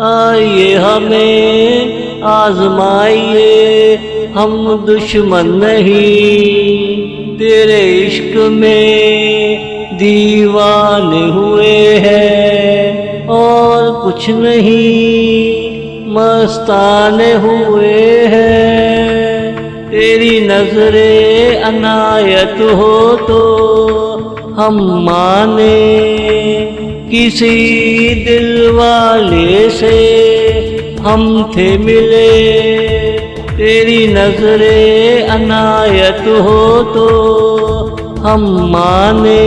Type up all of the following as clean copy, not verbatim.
आइए हमें आजमाइए, हम दुश्मन नहीं, तेरे इश्क में दीवाने हुए हैं और कुछ नहीं, मस्ताने हुए हैं। तेरी नजरे अनायत हो तो हम माने, किसी दिल वाले से हम थे मिले। तेरी नजरे अनायत हो तो हम माने,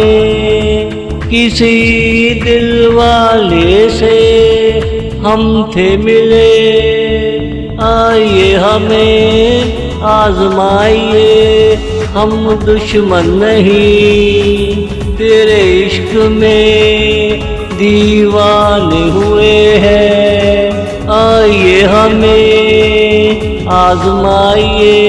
किसी दिल वाले से हम थे मिले। आइए हमें आजमाइए, हम दुश्मन नहीं, तेरे इश्क में दीवाने हुए हैं। आइए हमें आजमाइए।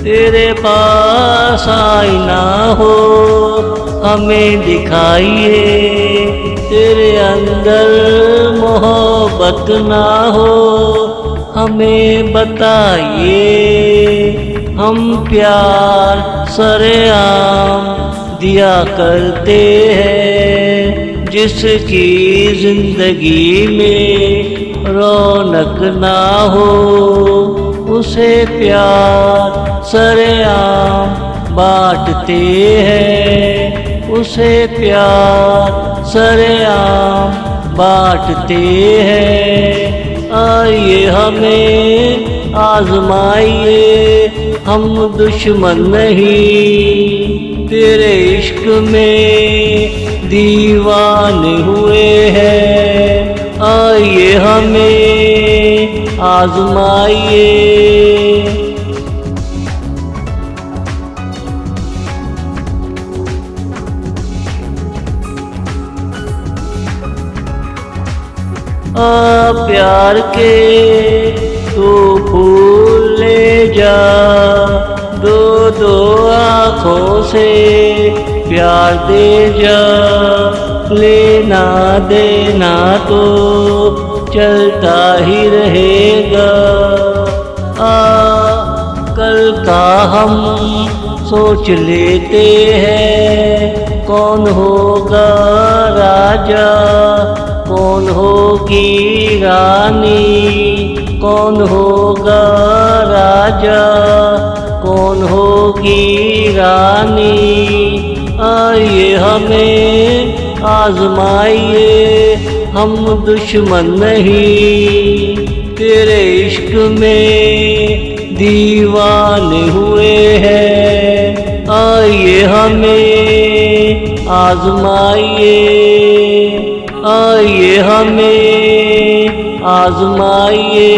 तेरे पास आईना हो हमें दिखाइए, तेरे अंदर मोहब्बत ना हो हमें बताइए। हम प्यार सरेआम दिया करते हैं, जिसकी जिंदगी में रौनक ना हो उसे प्यार सरेआम बांटते हैं, उसे प्यार सरेआम बांटते हैं। आइए हमें आजमाइए, हम दुश्मन नहीं, तेरे इश्क में दीवाने हुए हैं। आइए हमें आजमाइए। प्यार के तू फूल ले जा, दो दो आँखों से प्यार दे जा। लेना देना तो चलता ही रहेगा, कल का हम सोच लेते हैं। कौन होगा राजा, कौन होगी रानी, कौन होगा राजा, कौन होगी रानी। आइए हमें आजमाइए, हम दुश्मन नहीं, तेरे इश्क में दीवाने हुए हैं। आइए हमें आजमाइए, आइए हमें आजमाइए।